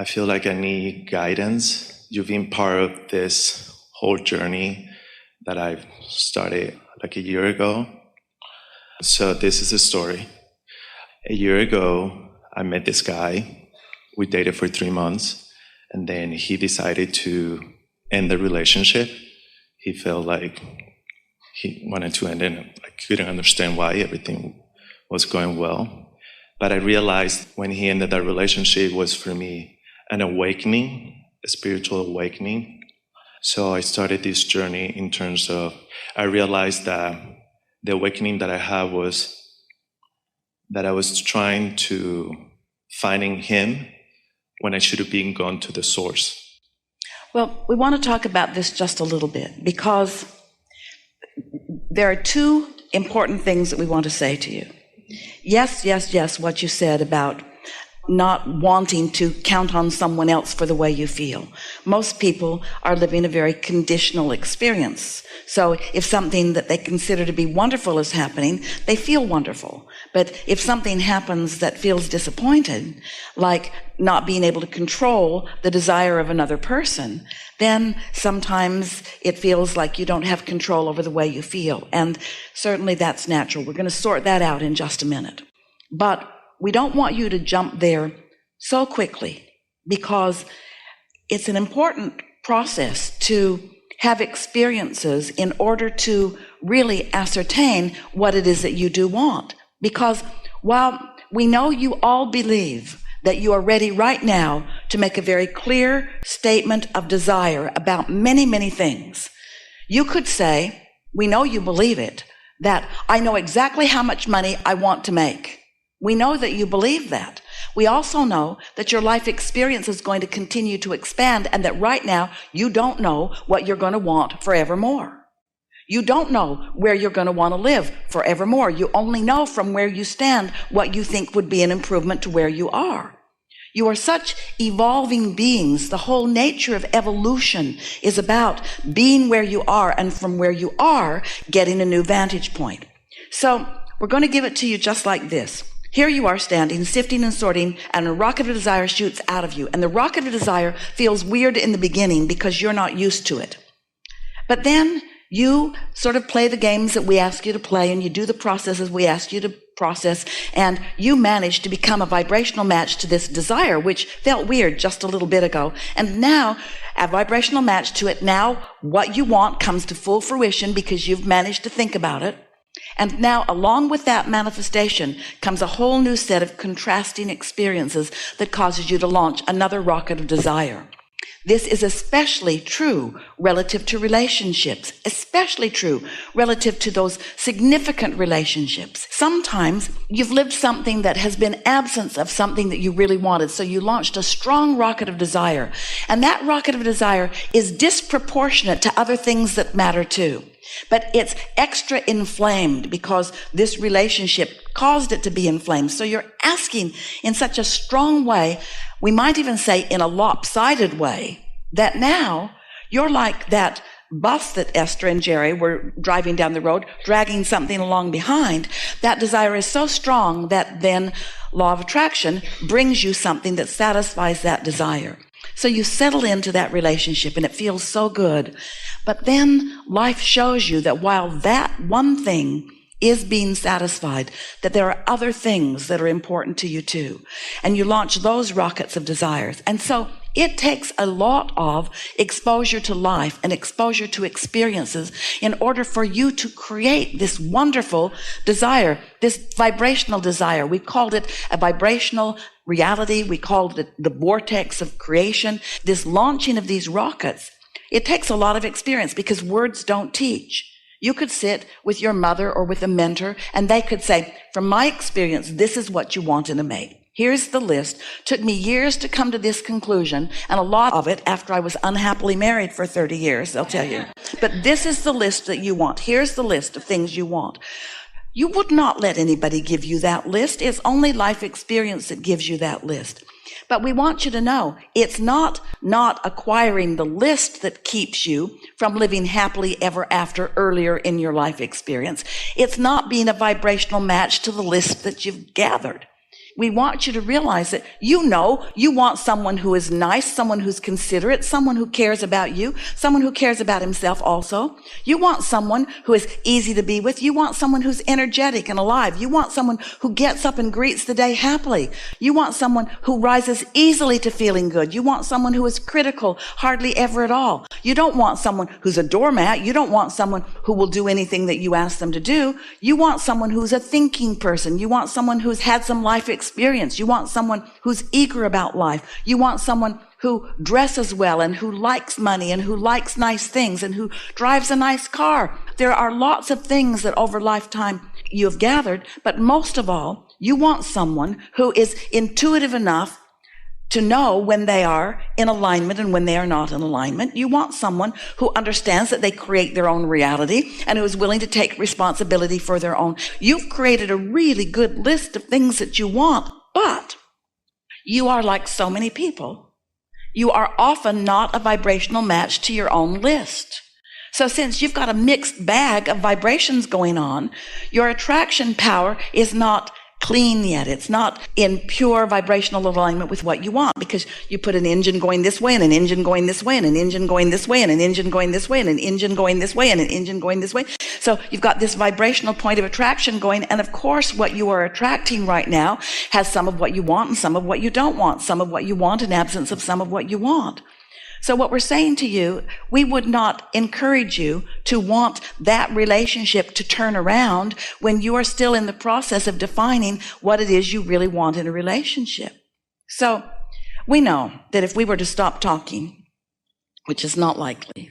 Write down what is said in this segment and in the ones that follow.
I feel like I need guidance. You've been part of this whole journey that I've started like a year ago. So this is the story. A year ago, I met this guy. We dated for 3 months, and then he decided to end the relationship. He felt like he wanted to end it. I couldn't understand why. Everything was going well. But I realized when he ended that relationship was for me an awakening, a spiritual awakening. So I started this journey in terms of, I realized that the awakening that I had was that I was trying to finding him when I should have been gone to the source. Well, we want to talk about this just a little bit because there are two important things that we want to say to you. Yes, what you said about not wanting to count on someone else for the way you feel. Most people are living a very conditional experience. So if something that they consider to be wonderful is happening, they feel wonderful. But if something happens that feels disappointed, like not being able to control the desire of another person, then sometimes it feels like you don't have control over the way you feel. And certainly that's natural. We're going to sort that out in just a minute. But we don't want you to jump there so quickly because it's an important process to have experiences in order to really ascertain what it is that you do want. Because while we know you all believe that you are ready right now to make a very clear statement of desire about many, many things, you could say, we know you believe it, that I know exactly how much money I want to make. We know that you believe that. We also know that your life experience is going to continue to expand and that right now you don't know what you're going to want forevermore. You don't know where you're going to want to live forevermore. You only know from where you stand what you think would be an improvement to where you are. You are such evolving beings. The whole nature of evolution is about being where you are and from where you are getting a new vantage point. So we're going to give it to you just like this. Here you are standing, sifting and sorting, and a rocket of desire shoots out of you. And the rocket of desire feels weird in the beginning because you're not used to it. But then you sort of play the games that we ask you to play, and you do the processes we ask you to process, and you manage to become a vibrational match to this desire, which felt weird just a little bit ago. And now, a vibrational match to it, now what you want comes to full fruition because you've managed to think about it. And now, along with that manifestation, comes a whole new set of contrasting experiences that causes you to launch another rocket of desire. This is especially true relative to relationships, especially true relative to those significant relationships. Sometimes you've lived something that has been absence of something that you really wanted, so you launched a strong rocket of desire. And that rocket of desire is disproportionate to other things that matter too. But it's extra inflamed because this relationship caused it to be inflamed. So you're asking in such a strong way, we might even say in a lopsided way, that now you're like that bus that Esther and Jerry were driving down the road, dragging something along behind. That desire is so strong that then law of attraction brings you something that satisfies that desire. So you settle into that relationship and it feels so good. But then life shows you that while that one thing is being satisfied, that there are other things that are important to you too. And you launch those rockets of desires. And so it takes a lot of exposure to life and exposure to experiences in order for you to create this wonderful desire, this vibrational desire. We called it a vibrational reality. We called it the vortex of creation. This launching of these rockets, it takes a lot of experience because words don't teach. You could sit with your mother or with a mentor and they could say, from my experience, this is what you want in a mate. Here's the list. Took me years to come to this conclusion, and a lot of it after I was unhappily married for 30 years, they'll tell you. But this is the list that you want. Here's the list of things you want. You would not let anybody give you that list. It's only life experience that gives you that list. But we want you to know it's not acquiring the list that keeps you from living happily ever after earlier in your life experience. It's not being a vibrational match to the list that you've gathered. We want you to realize that you want someone who is nice, someone who's considerate, someone who cares about you, someone who cares about himself also. You want someone who is easy to be with. You want someone who's energetic and alive. You want someone who gets up and greets the day happily. You want someone who rises easily to feeling good. You want someone who is critical, hardly ever at all. You don't want someone who's a doormat. You don't want someone who will do anything that you ask them to do. You want someone who's a thinking person. You want someone who's had some life experience. You want someone who's eager about life. You want someone who dresses well and who likes money and who likes nice things and who drives a nice car. There are lots of things that over lifetime you have gathered, but most of all, you want someone who is intuitive enough to know when they are in alignment and when they are not in alignment. You want someone who understands that they create their own reality and who is willing to take responsibility for their own. You've created a really good list of things that you want, but you are like so many people. You are often not a vibrational match to your own list. So since you've got a mixed bag of vibrations going on, your attraction power is not clean yet. It's not in pure vibrational alignment with what you want, because you put an engine going this way and an engine going this way and an engine going this way and an engine going this way and an engine going this way and an engine going this way. So you've got this vibrational point of attraction going, and of course what you are attracting right now has some of what you want and some of what you don't want, some of what you want in absence of some of what you want. So what we're saying to you, we would not encourage you to want that relationship to turn around when you are still in the process of defining what it is you really want in a relationship. So we know that if we were to stop talking, which is not likely,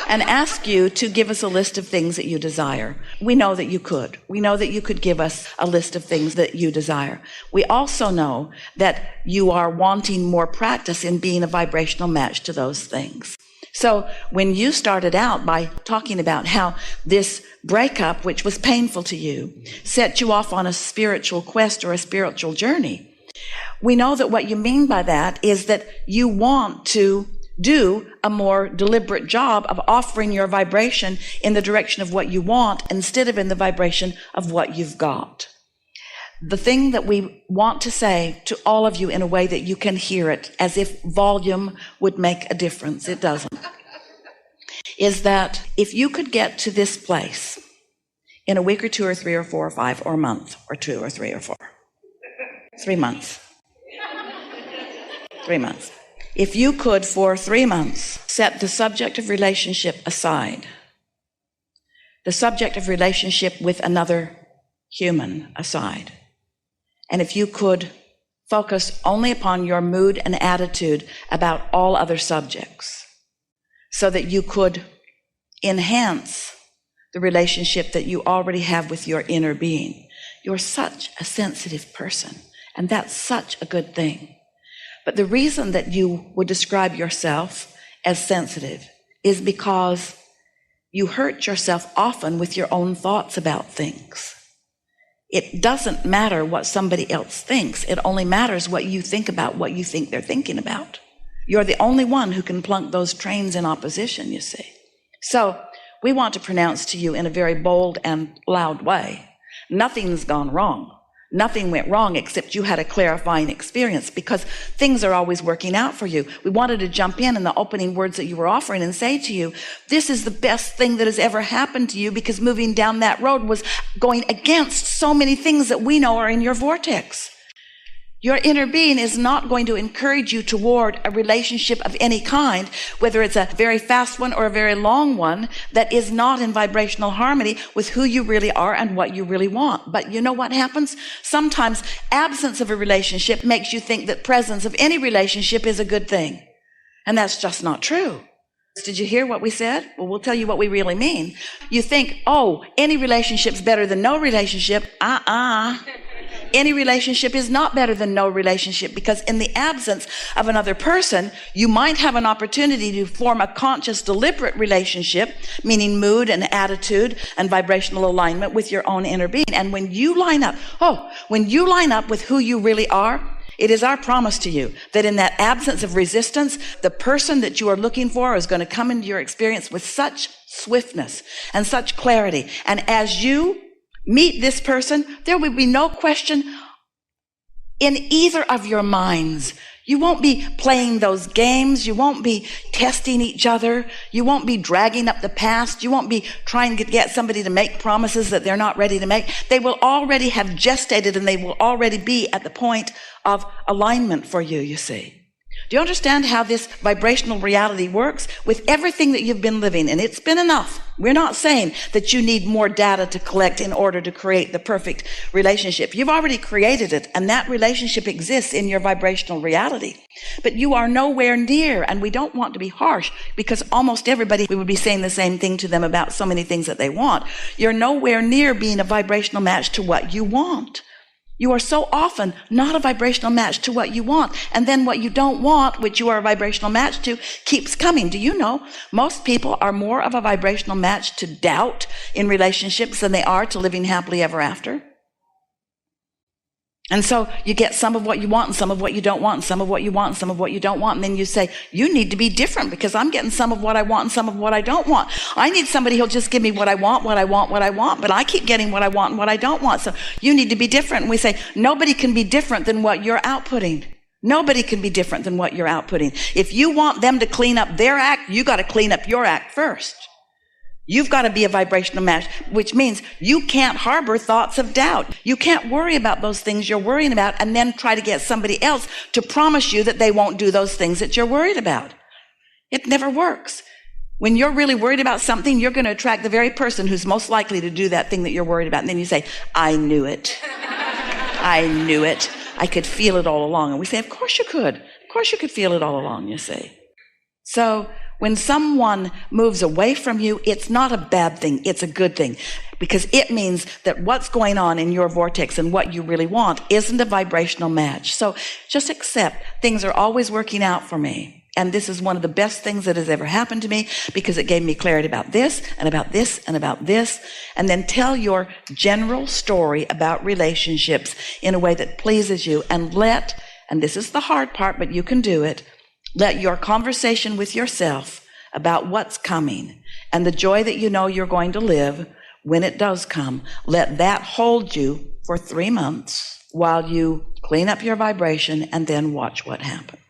and ask you to give us a list of things that you desire, we know that you could. We know that you could give us a list of things that you desire. We also know that you are wanting more practice in being a vibrational match to those things. So when you started out by talking about how this breakup, which was painful to you, set you off on a spiritual quest or a spiritual journey, we know that what you mean by that is that you want to do a more deliberate job of offering your vibration in the direction of what you want instead of in the vibration of what you've got. The thing that we want to say to all of you in a way that you can hear it, as if volume would make a difference, it doesn't, is that if you could get to this place in a week or 2 or 3 or 4 or 5 or a month or 2 or 3 or 4, 3 months, 3 months. If you could, for 3 months, set the subject of relationship aside, the subject of relationship with another human aside, and if you could focus only upon your mood and attitude about all other subjects, so that you could enhance the relationship that you already have with your inner being. You're such a sensitive person, and that's such a good thing. But the reason that you would describe yourself as sensitive is because you hurt yourself often with your own thoughts about things. It doesn't matter what somebody else thinks. It only matters what you think about what you think they're thinking about. You're the only one who can plunk those trains in opposition, you see. So we want to pronounce to you in a very bold and loud way, nothing's gone wrong. Nothing went wrong except you had a clarifying experience, because things are always working out for you. We wanted to jump in the opening words that you were offering and say to you, this is the best thing that has ever happened to you, because moving down that road was going against so many things that we know are in your vortex. Your inner being is not going to encourage you toward a relationship of any kind, whether it's a very fast one or a very long one, that is not in vibrational harmony with who you really are and what you really want. But you know what happens? Sometimes absence of a relationship makes you think that presence of any relationship is a good thing. And that's just not true. Did you hear what we said? Well, we'll tell you what we really mean. You think, oh, any relationship's better than no relationship. Any relationship is not better than no relationship, because in the absence of another person, you might have an opportunity to form a conscious, deliberate relationship, meaning mood and attitude and vibrational alignment with your own inner being. And when you line up with who you really are, it is our promise to you that in that absence of resistance, the person that you are looking for is going to come into your experience with such swiftness and such clarity. And as you meet this person, there will be no question in either of your minds. You won't be playing those games. You won't be testing each other. You won't be dragging up the past. You won't be trying to get somebody to make promises that they're not ready to make. They will already have gestated, and they will already be at the point of alignment for you, you see. Do you understand how this vibrational reality works? With everything that you've been living, and it's been enough. We're not saying that you need more data to collect in order to create the perfect relationship. You've already created it, and that relationship exists in your vibrational reality. But you are nowhere near, and we don't want to be harsh, because almost everybody, we would be saying the same thing to them about so many things that they want. You're nowhere near being a vibrational match to what you want. You are so often not a vibrational match to what you want. And then what you don't want, which you are a vibrational match to, keeps coming. Do you know most people are more of a vibrational match to doubt in relationships than they are to living happily ever after? And so you get some of what you want and some of what you don't want and some of what you want and some of what you don't want. And then you say, you need to be different because I'm getting some of what I want and some of what I don't want. I need somebody who'll just give me what I want, what I want, what I want, but I keep getting what I want and what I don't want. So you need to be different. And we say, nobody can be different than what you're outputting. Nobody can be different than what you're outputting. If you want them to clean up their act, you got to clean up your act first. You've got to be a vibrational match, which means you can't harbor thoughts of doubt. You can't worry about those things you're worrying about and then try to get somebody else to promise you that they won't do those things that you're worried about. It never works. When you're really worried about something, you're going to attract the very person who's most likely to do that thing that you're worried about. And then you say, I knew it. I knew it. I could feel it all along. And we say, of course you could. Of course you could feel it all along, you see. So when someone moves away from you, it's not a bad thing. It's a good thing, because it means that what's going on in your vortex and what you really want isn't a vibrational match. So just accept things are always working out for me. And this is one of the best things that has ever happened to me, because it gave me clarity about this and about this and about this. And then tell your general story about relationships in a way that pleases you, and and this is the hard part, but you can do it, let your conversation with yourself about what's coming and the joy that you know you're going to live when it does come, let that hold you for 3 months while you clean up your vibration and then watch what happens.